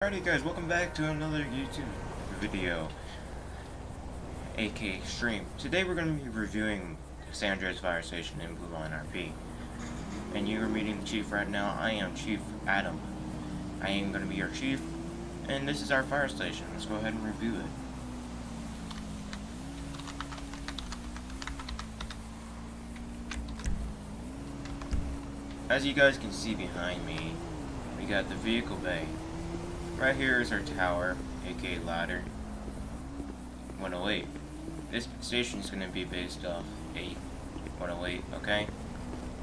Alrighty guys, welcome back to another YouTube video, aka stream. Today we're going to be reviewing San Andreas Fire Station in Bule RP. And you are meeting the Chief right now. I am Chief Adam. I am going to be your Chief, and this is our fire station. Let's go ahead and review it. As you guys can see behind me, we got the vehicle bay. Right here is our tower, aka ladder, 108. This station is going to be based off 108, okay?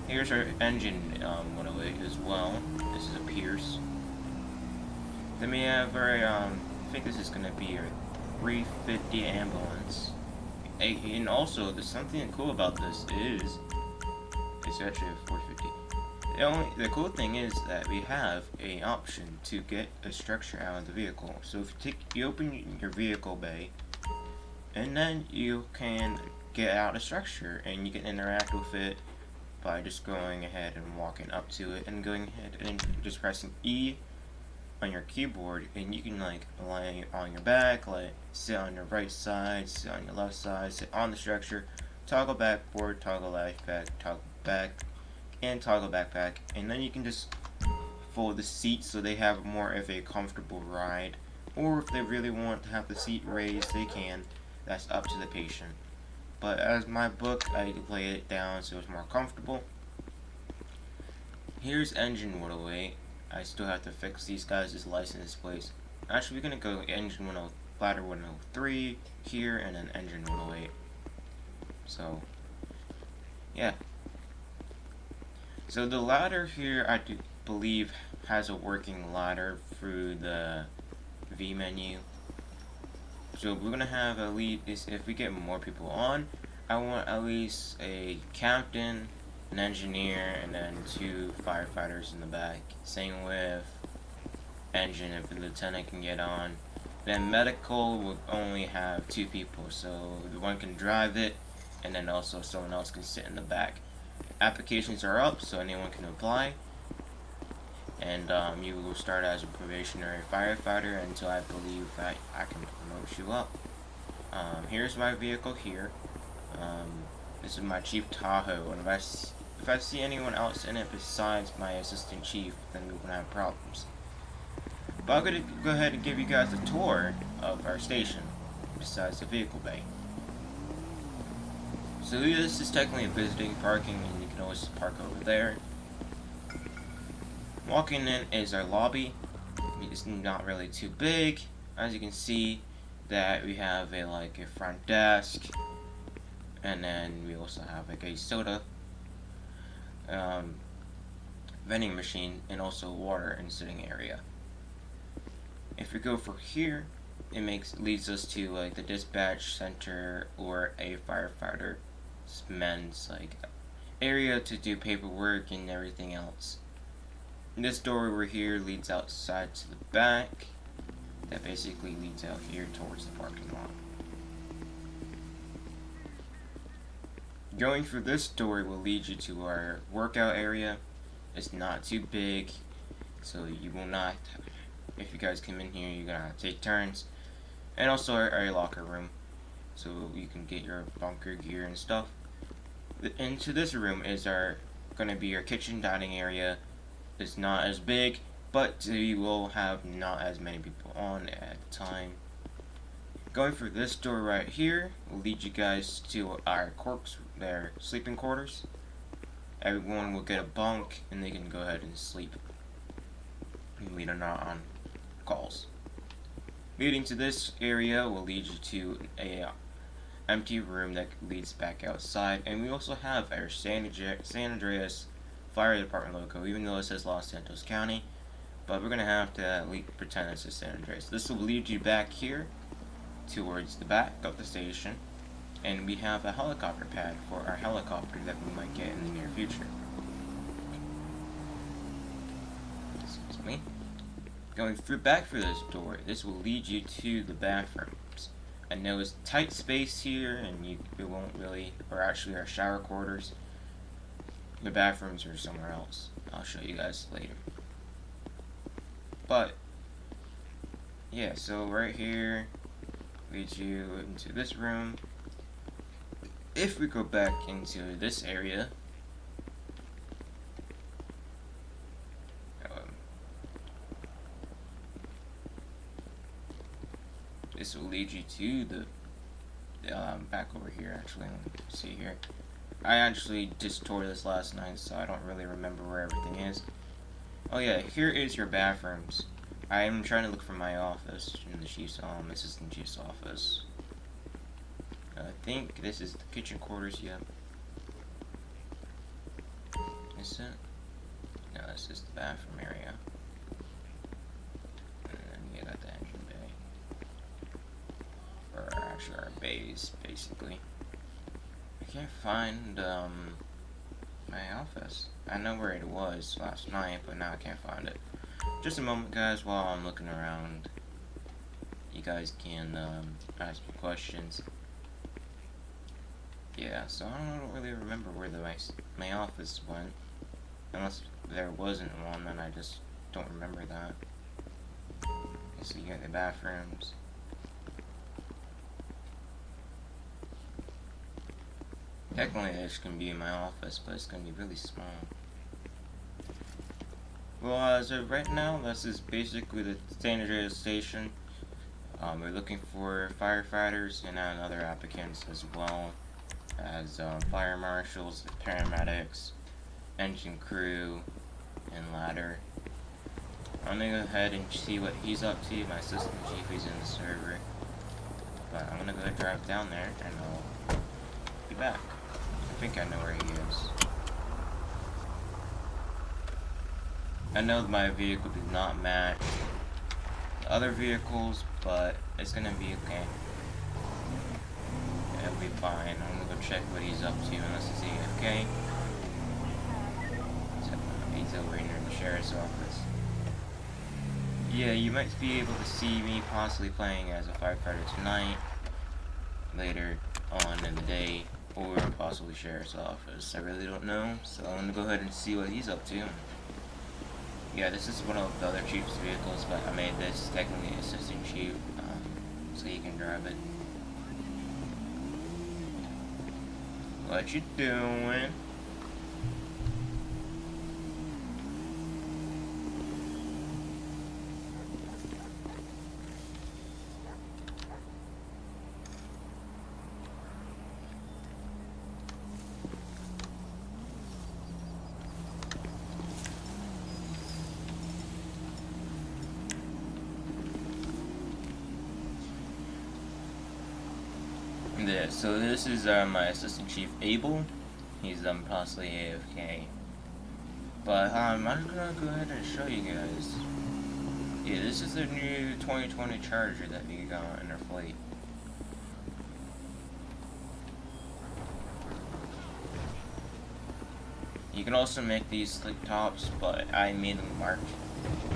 Here's our engine 108 as well. This is a Pierce. Then we have our, I think this is going to be our 350 ambulance. And also, there's something cool about this is, it's actually a 450. The cool thing is that we have a option to get a structure out of the vehicle. So if you open your vehicle bay, and then you can get out a structure, and you can interact with it by just going ahead and walking up to it, and going ahead and just pressing E on your keyboard, and you can like lie on your back, like sit on your right side, sit on your left side, sit on the structure, toggle backboard, toggle left back, toggle back, and toggle backpack, and then you can just fold the seat so they have more of a comfortable ride, or if they really want to have the seat raised, they can. That's up to the patient. But as my book, I lay it down so it's more comfortable. Here's engine 108. I still have to fix these guys' license plates. Actually, we're gonna go engine 10, ladder 103 here, and then engine 108. So, yeah. So the ladder here, I do believe, has a working ladder through the V menu. So we're gonna have at least, if we get more people on, I want at least a captain, an engineer, and then 2 firefighters in the back. Same with engine, if the lieutenant can get on. Then medical will only have 2 people, so the one can drive it, and then also someone else can sit in the back. Applications are up, so anyone can apply, and you will start as a probationary firefighter until I believe that I can promote you up. Here's my vehicle here. This is my Chief Tahoe, and if I see anyone else in it besides my assistant chief, then we're gonna have problems. But I'm gonna go ahead and give you guys a tour of our station, besides the vehicle bay. So this is technically visiting parking, and you can always park over there. Walking in is our lobby. It's not really too big. As you can see, that we have a front desk, and then we also have like a soda vending machine, and also water and sitting area. If we go for here, it leads us to like the dispatch center or a firefighter men's area to do paperwork and everything else. This door over here leads outside to the back. That basically leads out here towards the parking lot. Going through this door will lead you to our workout area. It's not too big, so you will not, if you guys come in here, you're gonna have to take turns. And also our locker room, so you can get your bunker gear and stuff. Into this room is gonna be your kitchen dining area. It's not as big, but you will have not as many people on at a time. Going through this door right here will lead you guys to our their sleeping quarters. Everyone will get a bunk, and they can go ahead and sleep when we are not on calls. Leading to this area will lead you to a empty room that leads back outside, and we also have our San Andreas Fire Department logo, even though it says Los Santos County, but we're gonna have to at least pretend it's San Andreas. This will lead you back here towards the back of the station, and we have a helicopter pad for our helicopter that we might get in the near future. Excuse me. Going back through this door, this will lead you to the bathrooms. I know it's tight space here, and it won't really, or actually our shower quarters. The bathrooms are somewhere else. I'll show you guys later. But yeah, so right here leads you into this room. If we go back into this area, this will lead you to the back over here. Actually, let me see here. I actually just tore this last night, so I don't really remember where everything is. Oh yeah, here is your bathrooms. I'm trying to look for my office in the chief's assistant chief's office. I think this is the kitchen quarters. Yep. Is it? No, this is the bathroom area. And then you got the engine bay, or actually our bays, basically. I can't find my office. I know where it was last night, but now I can't find it. Just a moment, guys, while I'm looking around. You guys can ask me questions. Yeah, so I don't really remember where my office went. Unless there wasn't one, then I just don't remember that. So you got the bathrooms. Technically this can be in my office, but it's gonna be really small. Well, as of right now, this is basically the standard station. We're looking for firefighters and other applicants as well as fire marshals, paramedics, engine crew, and ladder. I'm gonna go ahead and see what he's up to. My assistant chief is in the server, but I'm gonna go ahead and drive down there and I'll be back. I think I know where he is. I know my vehicle did not match the other vehicles, but it's gonna be okay. It'll be fine. I'm gonna go check what he's up to unless he's AFK. He's over here in the sheriff's office. Yeah, you might be able to see me possibly playing as a firefighter tonight, later on in the day, or possibly sheriff's office. I really don't know, so I'm gonna go ahead and see what he's up to. Yeah, this is one of the other chief's vehicles, but I made this technically assistant chief, so he can drive it. What you doing? Yeah, so this is my assistant chief Abel. He's possibly AFK. But I'm just gonna go ahead and show you guys. Yeah, this is the new 2020 Charger that we got in our fleet. You can also make these slick tops, but I made them marked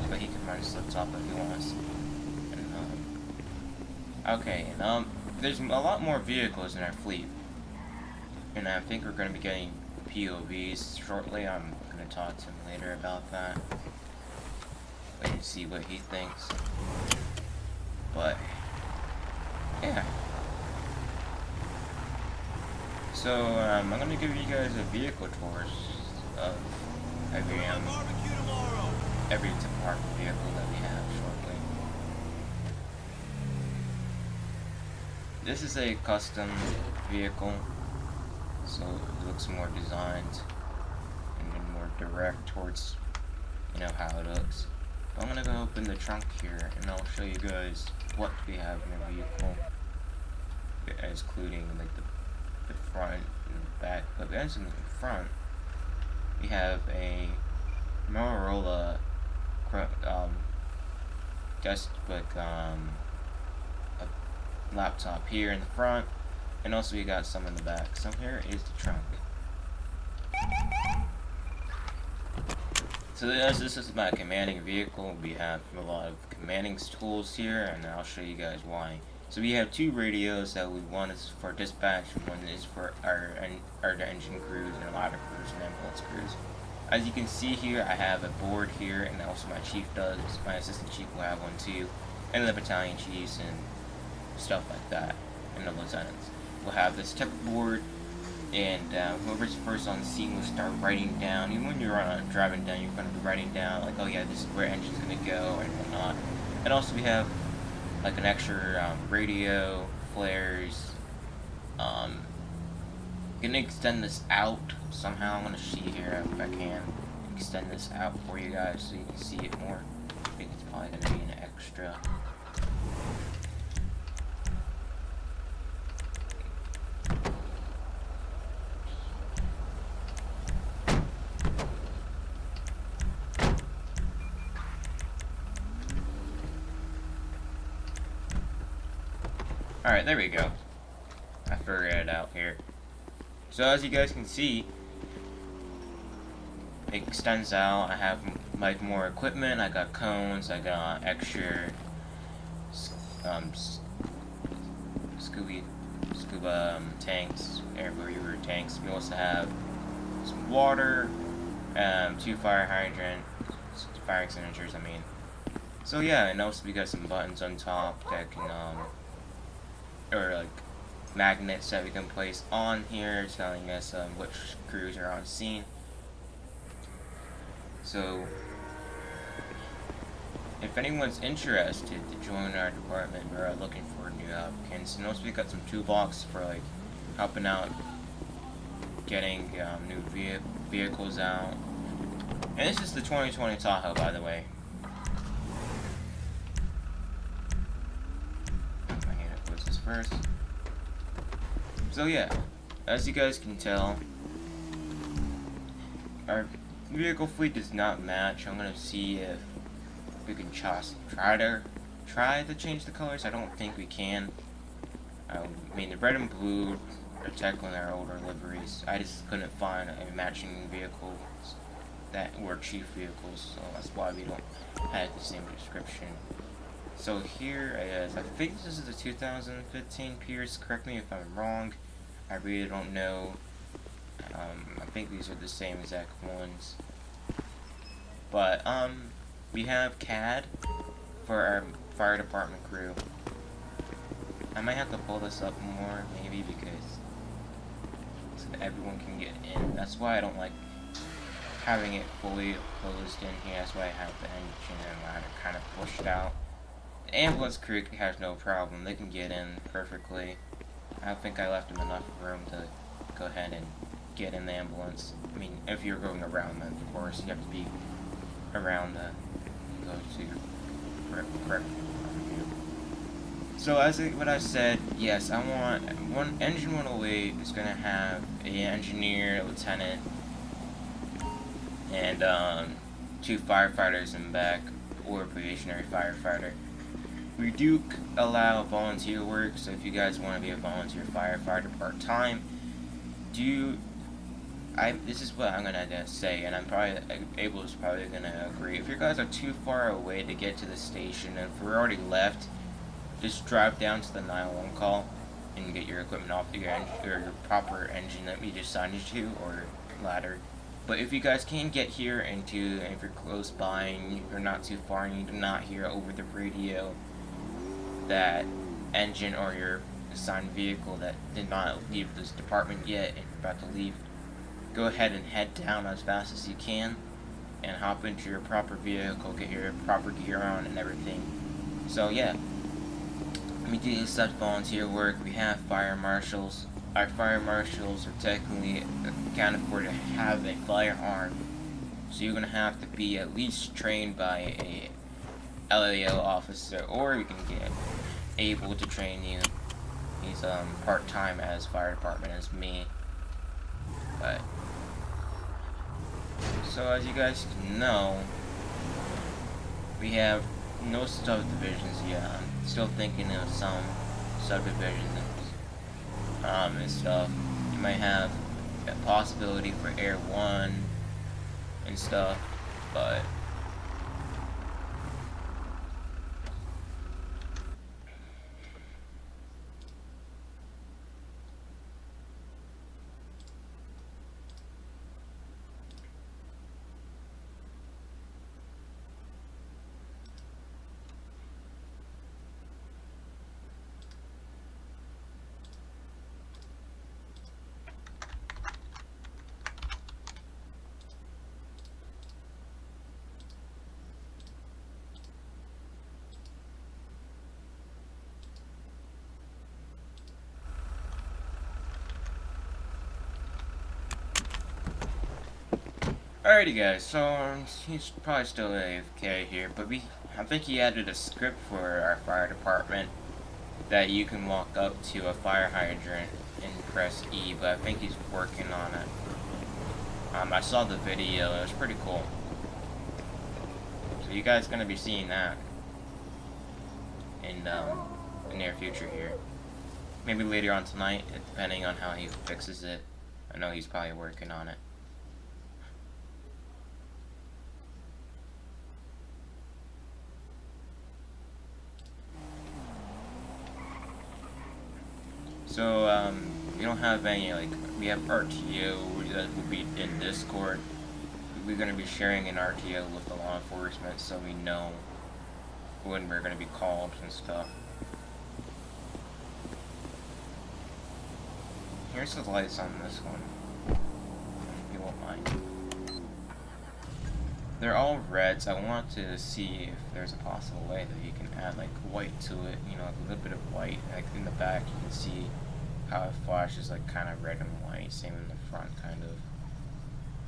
so he can run slick top if he wants. And, okay, and there's a lot more vehicles in our fleet, and I think we're going to be getting POVs shortly. I'm going to talk to him later about that. Wait and see what he thinks. But yeah. So I'm going to give you guys a vehicle tours of every department vehicle that we have shortly. This is a custom vehicle, so it looks more designed and more direct towards, you know, how it looks. I'm gonna go open the trunk here and I'll show you guys what we have in the vehicle, including like the front and the back. But as in the front, we have a Motorola desktop, a laptop here in the front, and also we got some in the back. So here is the trunk. So as this is my commanding vehicle, we have a lot of commanding tools here, and I'll show you guys why. So we have two radios that one is for dispatch and one is for our engine crews and ladder crews and ambulance crews. As you can see here, I have a board here, and also my chief does. My assistant chief will have one too. and the battalion chiefs and stuff like that, and the lieutenants. We'll have this tech board, and whoever's first on the scene will start writing down. Even when you're driving down, you're going to be writing down, like, oh yeah, this is where engine's going to go, and whatnot. And also we have, like, an extra radio, flares. Gonna extend this out somehow. I'm gonna see here if I can extend this out for you guys so you can see it more. I think it's probably gonna be an extra. Alright, there we go. I figured it out here. So as you guys can see, it extends out. I have like more equipment. I got cones. I got extra scuba tanks, air breather tanks. We also have some water, 2 fire extinguishers. I mean. So yeah, and also we got some buttons on top that can or like magnets that we can place on here, telling us which crews are on scene. So if anyone's interested to join our department, we're looking for new applicants. And also we got some toolbox for like helping out getting new vehicles out. And this is the 2020 Tahoe, by the way. I had to close this first. So yeah, as you guys can tell, our vehicle fleet does not match. I'm gonna see if we can try to change the colors. I don't think we can. I mean, the red and blue are technically our older liveries. I just couldn't find a matching vehicles that were chief vehicles, so that's why we don't have the same description. So here is, I think this is the 2015 Pierce. Correct me if I'm wrong. I really don't know. I think these are the same exact ones. But we have CAD for our fire department crew. I might have to pull this up more, maybe, because so that everyone can get in. That's why I don't like having it fully closed in here. That's why I have the engine and ladder kind of pushed out. The ambulance crew has no problem. They can get in perfectly. I don't think I left them enough room to go ahead and get in the ambulance. I mean, if you're going around them, of course, you have to be around the go to your correct view. So what I said, yes, I want engine 108 is gonna have an engineer, a lieutenant, and 2 firefighters in back, or a probationary firefighter. We do allow volunteer work, so if you guys want to be a volunteer firefighter part-time, this is what I'm gonna say, and I'm probably Abel's probably gonna agree. If you guys are too far away to get to the station, and if we're already left, just drive down to the 911 call and get your equipment off your your proper engine that we just assigned you to, or ladder. But if you guys can get here and if you're close by and you're not too far and you do not hear over the radio that engine or your assigned vehicle that did not leave this department yet and you're about to leave, go ahead and head down as fast as you can and hop into your proper vehicle, get your proper gear on and everything. So yeah, we do such volunteer work. We have fire marshals. Our fire marshals are technically accounted for to have a firearm, so you're gonna have to be at least trained by a LAO officer, or you can get able to train you. He's part-time as fire department as me. But so as you guys can know, we have no subdivisions yet. I'm still thinking of some subdivisions and stuff. You might have a possibility for Air 1 and stuff, but Alrighty guys, so he's probably still AFK here, but I think he added a script for our fire department that you can walk up to a fire hydrant and press E, but I think he's working on it. I saw the video, it was pretty cool. So you guys gonna be seeing that in the near future here. Maybe later on tonight, depending on how he fixes it. I know he's probably working on it. So, we don't have any, like, we have RTO that will be in Discord. We're going to be sharing an RTO with the law enforcement so we know when we're going to be called and stuff. Here's the lights on this one. You won't mind. They're all reds. I want to see if there's a possible way that you can add like white to it. You know, like a little bit of white. Like in the back, you can see how it flashes like kind of red and white. Same in the front, kind of.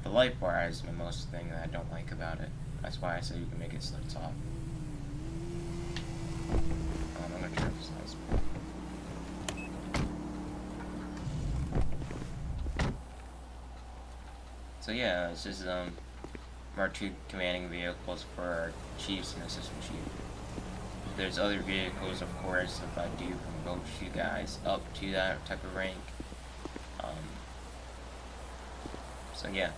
The light bar is the most thing that I don't like about it. That's why I said you can make it to the top. I'm gonna turn this nice. So yeah, this is our 2 commanding vehicles for our chiefs and assistant chief. There's other vehicles, of course, if I do promote you guys up to that type of rank. So yeah.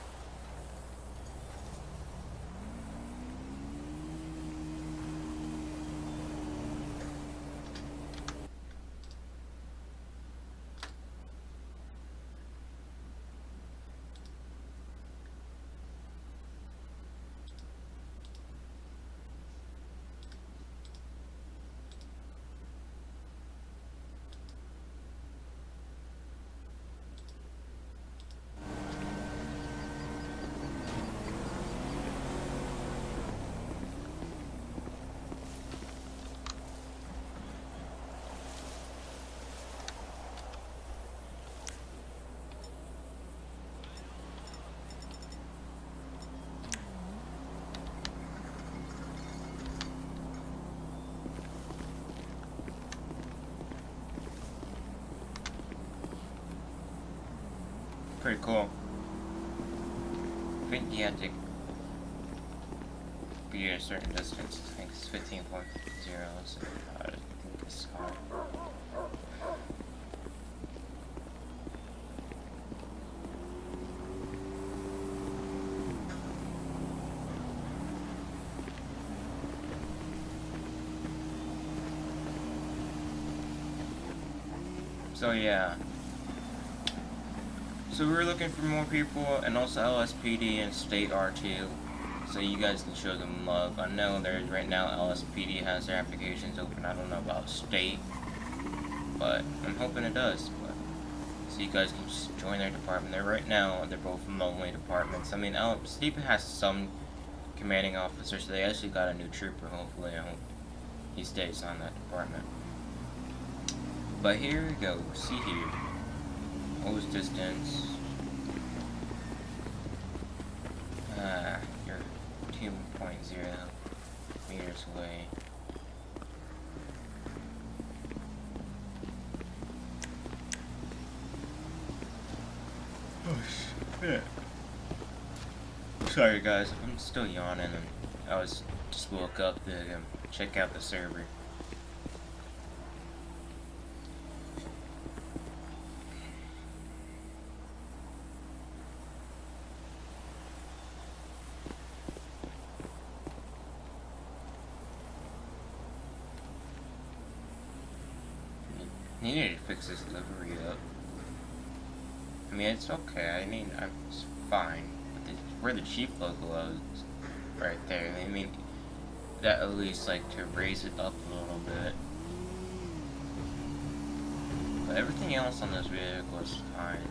Pretty cool. I think you had to be at a certain distance. I think it's 15.0, so I think it's hard. So yeah. So we're looking for more people, and also LSPD and state R2, so you guys can show them love. I know there's right now LSPD has their applications open. I don't know about state, but I'm hoping it does. But so you guys can just join their department. They're right now they're both lonely departments. I mean, Steve has some commanding officers, so they actually got a new trooper. Hopefully, I hope he stays on that department. But here we go. See here. Close distance. You're 2.0 meters away. Oh shit. Sorry guys, I'm still yawning and I just woke up to check out the server. I need to fix this livery up. I mean, it's okay. I mean, it's fine. But where the chief logo is, right there. I mean, that at least like to raise it up a little bit. But everything else on this vehicle is fine.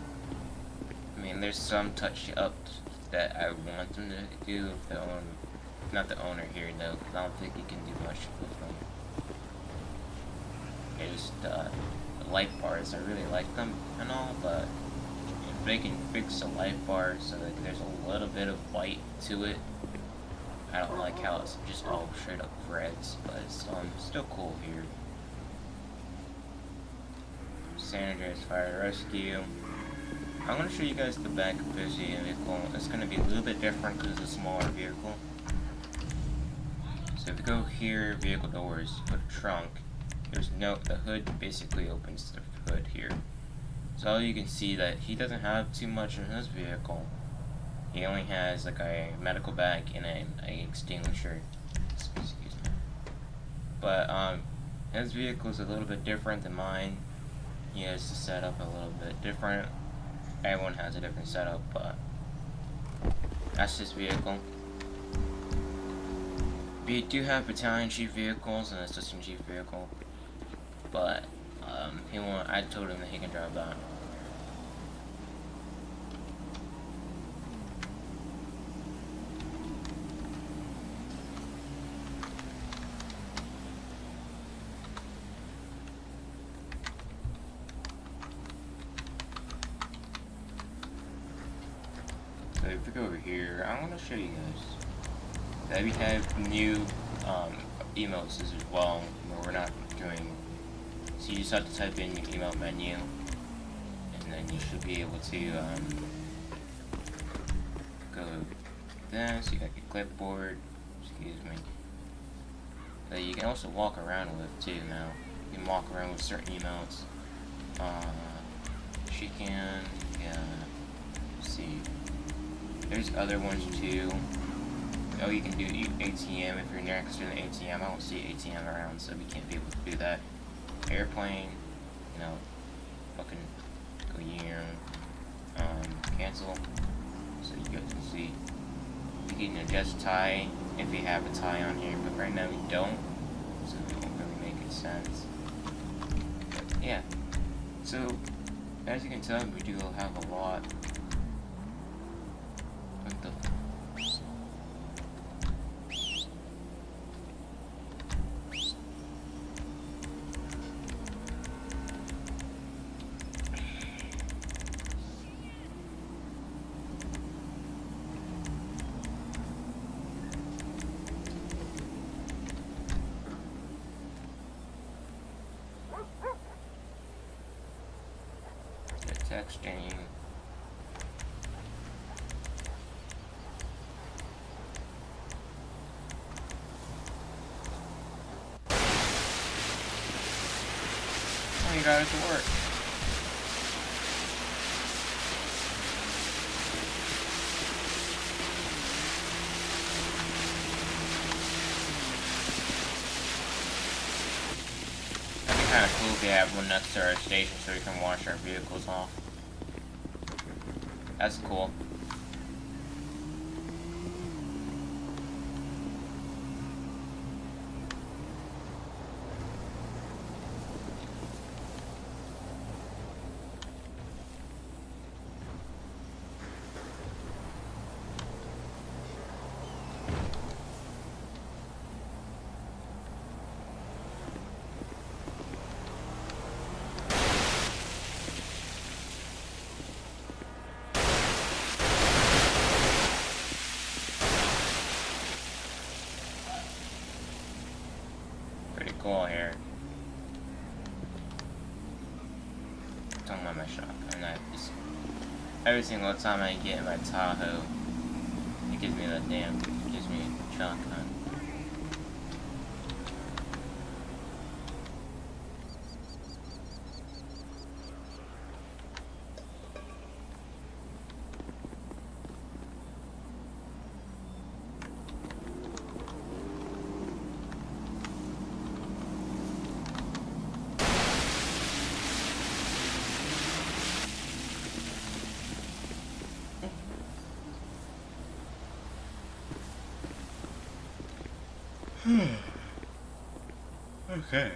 I mean, there's some touch-ups that I want them to do with the owner, not the owner here though, because I don't think he can do much with them. It's the light bars. I really like them and all, but they can fix the life bar so that there's a little bit of white to it. I don't like how it's just all straight up reds, but it's still cool here. San Andreas Fire Rescue. I'm going to show you guys the back of this vehicle. It's going to be a little bit different because it's a smaller vehicle. So if we go here, vehicle doors, go to trunk, the hood basically opens the hood here. So you can see that he doesn't have too much in his vehicle. He only has like a medical bag and an extinguisher. Excuse me. But his vehicle is a little bit different than mine. He has the setup a little bit different. Everyone has a different setup, but that's his vehicle. We do have battalion chief vehicles and assistant chief vehicle, but I told him that he can drive that. So if we go over here, I want to show you guys that we have new emotes as well, where we're not doing. So you just have to type in your email menu, and then you should be able to go this. You got your clipboard. Excuse me. That you can also walk around with too. Now you can walk around with certain emotes. She can. Yeah. Let's see. There's other ones too. Oh, you can do ATM if you're next to an ATM. I don't see ATM around, so we can't be able to do that. Airplane, fucking go here, cancel. So you guys can see. You can adjust tie if you have a tie on here, but right now we don't, so it won't really make any sense. But yeah, so as you can tell, we do have a lot. What the texting. Oh, you got it to work. That'd be kind of cool if we have one next to our station so we can wash our vehicles off. That's cool. Cool here. Talking about my shotgun, every single time I get in my Tahoe, it gives me a shotgun. Okay.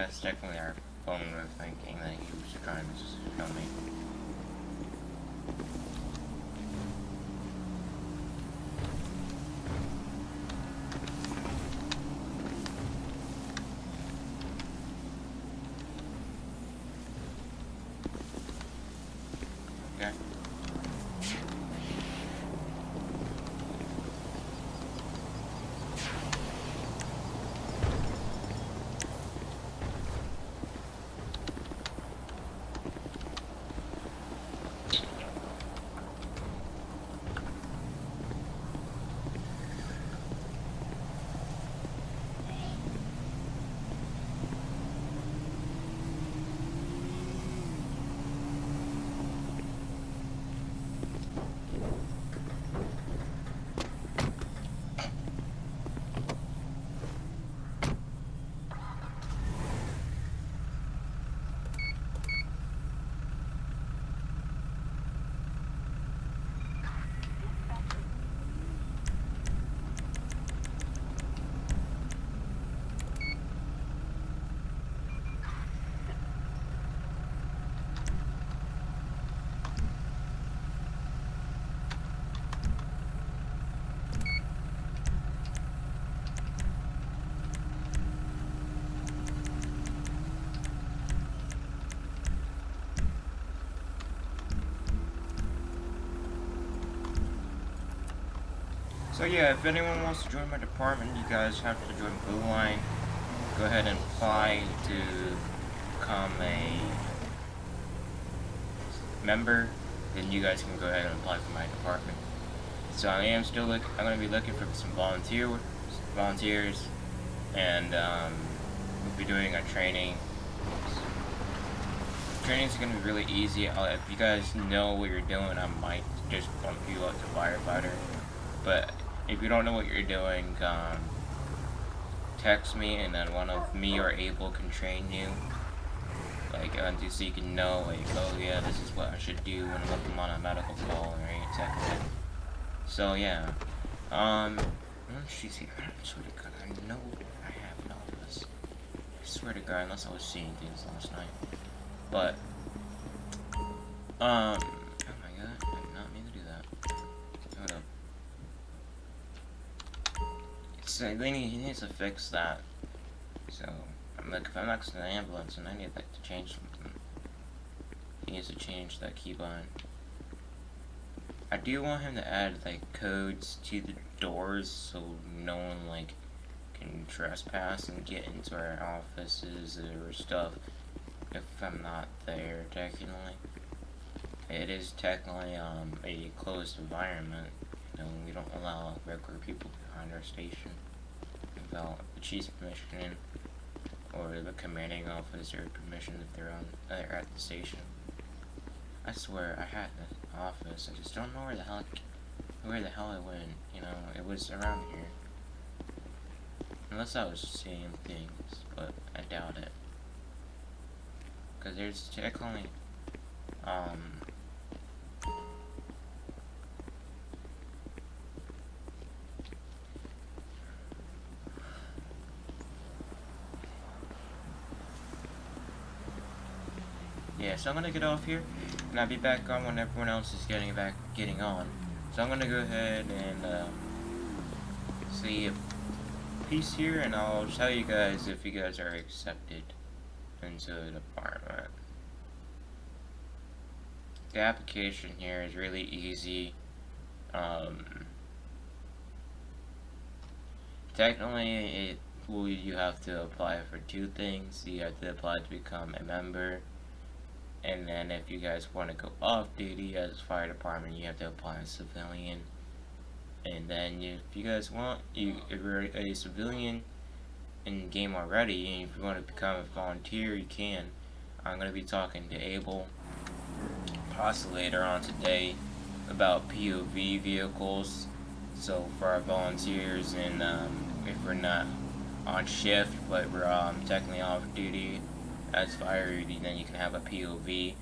That's technically our phone thinking that he was trying to show me. Okay. So yeah, if anyone wants to join my department, you guys have to join Bule. Go ahead and apply to become a member. Then you guys can go ahead and apply for my department. So I am still I'm going to be looking for some volunteers, and we'll be doing a training. Training's going to be really easy. If you guys know what you're doing, I might just bump you up to firefighter. But if you don't know what you're doing, text me, and then one of me or Abel can train you. Like, so you can know, like, oh yeah, this is what I should do when I'm on a medical call, right? Exactly. So yeah, she's here. I swear to God, I know I have an office. I swear to God, unless I was seeing things last night. But, oh my God, I did not mean to do that. Hold up. He needs to fix that. So, I'm like, if I'm next to the ambulance and I need like to change something, he needs to change that keybind. I do want him to add like codes to the doors so no one like can trespass and get into our offices or stuff if I'm not there. Technically, it is technically a closed environment. You know, we don't allow regular people behind our station without the chief's permission or the commanding officer permission if they're at the station. I swear I had this office. I just don't know where the hell it went. You know, it was around here. Unless I was seeing things, but I doubt it. Cause there's technically yeah, so I'm gonna get off here, and I'll be back on when everyone else is getting on. So I'm gonna go ahead and see a piece here, and I'll tell you guys if you guys are accepted into the department. The application here is really easy. Technically, you have to apply for two things. You have to apply to become a member. And then if you guys want to go off duty as fire department, you have to apply as civilian. And then if you guys want, if you're a civilian in the game already, and if you want to become a volunteer, you can. I'm going to be talking to Abel possibly later on today about POV vehicles. So for our volunteers, and if we're not on shift, but we're technically off duty as fire duty, then you can have a POV.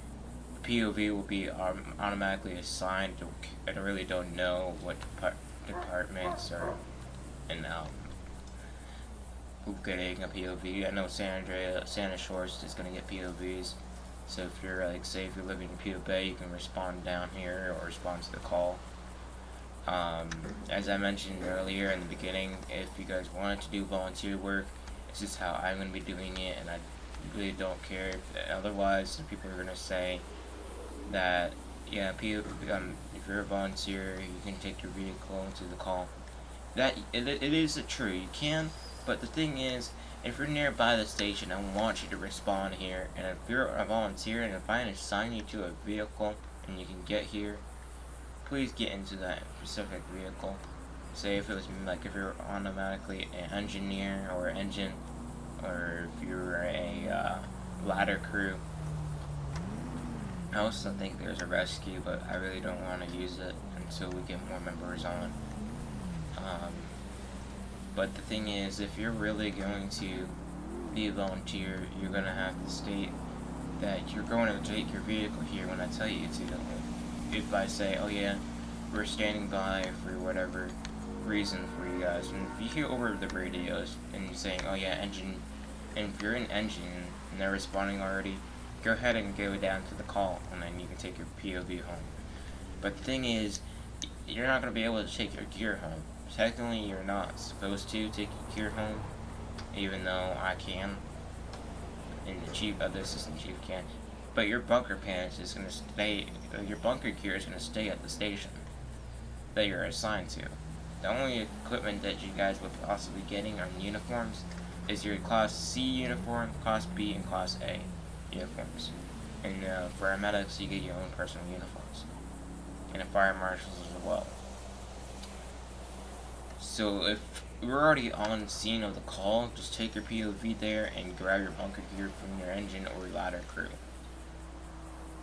POV will be automatically assigned to, I really don't know what departments are, and getting a POV. I know Santa Shores is gonna get POVs. So if you're like, say if you're living in Puyo Bay, you can respond down here or respond to the call. As I mentioned earlier in the beginning, if you guys wanted to do volunteer work, this is how I'm going to be doing it, and I really don't care if otherwise. People are going to say that, yeah, if you're a volunteer, you can take your vehicle to the call. That it is true, you can, but the thing is, if you're nearby the station, I want you to respond here, and if you're a volunteer, and if I assign you to a vehicle, and you can get here, please get into that specific vehicle. Say if it was like if you're automatically an engineer or engine, or if you're a ladder crew. I also think there's a rescue, but I really don't want to use it until we get more members on. But the thing is, if you're really going to be a volunteer, you're going to have to state that you're going to take your vehicle here when I tell you to. If I say, oh yeah, we're standing by for whatever reason for you guys, and if you hear over the radios and saying, oh yeah, engine, and if you're in engine and they're responding already, go ahead and go down to the call, and then you can take your POV home. But the thing is, you're not going to be able to take your gear home. Technically, you're not supposed to take your gear home, even though I can, and the assistant chief can. But your bunker pants is going to stay, your bunker gear is going to stay at the station that you're assigned to. The only equipment that you guys would possibly be getting on uniforms is your Class C uniform, Class B, and Class A uniforms. And for paramedics, you get your own personal uniforms. And the fire marshals as well. So if we're already on scene of the call, just take your POV there and grab your bunker gear from your engine or ladder crew.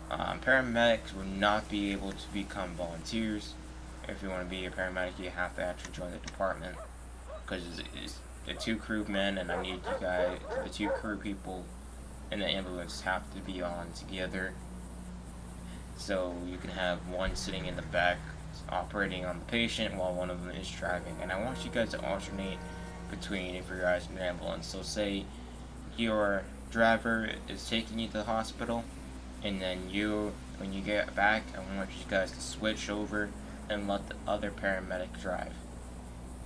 Paramedics will not be able to become volunteers. If you want to be a paramedic, you have to actually join the department, because it's the 2 crew men, and I need you guys, the 2 crew people in the ambulance have to be on together. So you can have one sitting in the back operating on the patient while one of them is driving. And I want you guys to alternate between if you're guys in an ambulance. So say your driver is taking you to the hospital, and then when you get back, I want you guys to switch over and let the other paramedic drive.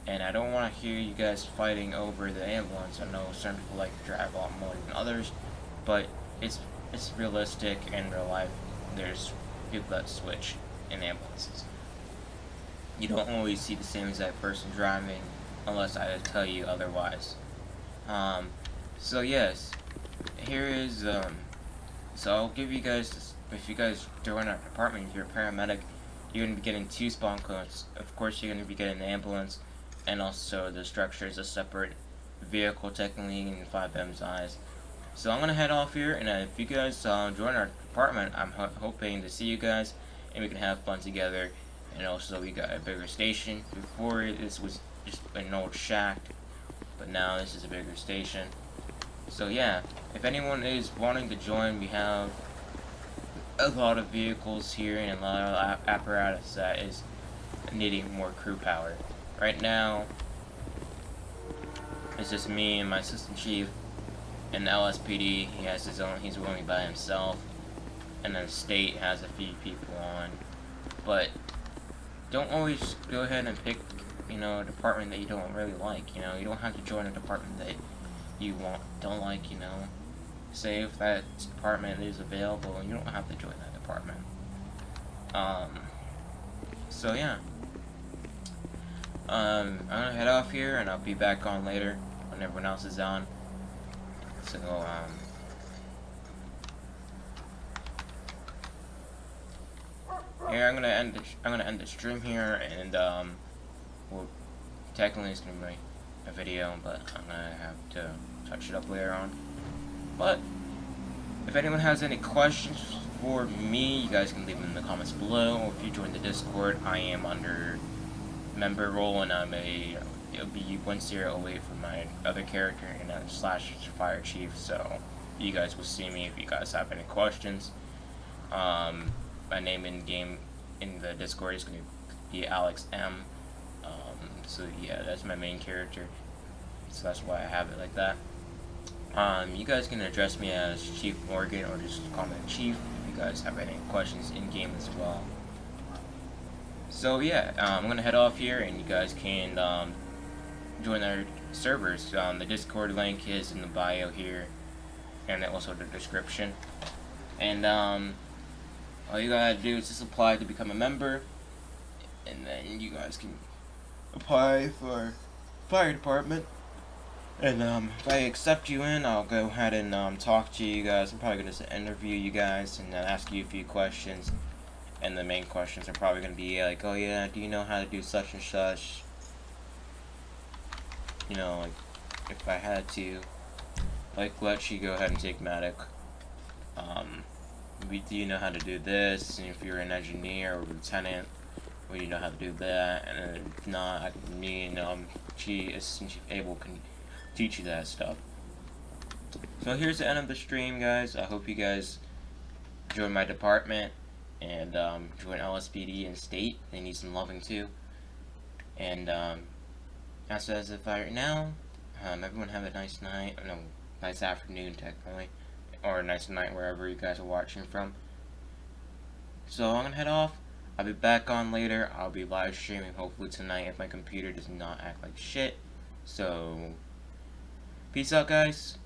And I don't want to hear you guys fighting over the ambulance. I know some people like to drive a lot more than others, but it's realistic in real life. There's people that switch in ambulances. You don't always see the same exact person driving unless I tell you otherwise. So yes, here is so I'll give you guys this. If you guys join our department, if you're a paramedic, you're going to be getting 2 spawn codes. Of course, you're going to be getting the ambulance, and also the structure is a separate vehicle, technically, in 5M's eyes. So I'm going to head off here, and if you guys join our department, I'm hoping to see you guys, and we can have fun together. And also, we got a bigger station. Before, this was just an old shack, but now this is a bigger station. So yeah, if anyone is wanting to join, we have a lot of vehicles here and a lot of apparatus that is needing more crew power. Right now, it's just me and my assistant chief, and the LSPD, he has his own, he's only by himself, and then the state has a few people on. But don't always go ahead and pick, a department that you don't really like. You don't have to join a department that you don't like. Say if that department is available, you don't have to join that department. So yeah, I'm gonna head off here, and I'll be back on later when everyone else is on. So here I'm gonna end the stream here, and well, technically it's gonna be a video, but I'm gonna have to touch it up later on. But if anyone has any questions for me, you guys can leave them in the comments below. Or if you join the Discord, I am under member role, and it'll be 1008 for my other character, and / fire chief. So you guys will see me if you guys have any questions. My name in game in the Discord is going to be Alex M. So yeah, that's my main character. so that's why I have it like that. You guys can address me as Chief Morgan or just call me Chief if you guys have any questions in game as well. So yeah, I'm gonna head off here, and you guys can join our servers. The Discord link is in the bio here, and also the description. And all you gotta do is just apply to become a member, and then you guys can apply for fire department. And if I accept you in, I'll go ahead and talk to you guys. I'm probably gonna just interview you guys and then ask you a few questions. And the main questions are probably gonna be like, oh yeah, do you know how to do such and such? You know, like if I had to, like, let you go ahead and take medic. Do you know how to do this? And if you're an engineer or lieutenant, well, you know how to do that. And if not, she is able can teach you that stuff. So here's the end of the stream, guys. I hope you guys join my department and join LSPD and state. They need some loving too. And that's as of right now. Everyone have a nice night. No, nice afternoon technically, or a nice night wherever you guys are watching from. So I'm gonna head off. I'll be back on later. I'll be live streaming hopefully tonight if my computer does not act like shit. So peace out, guys.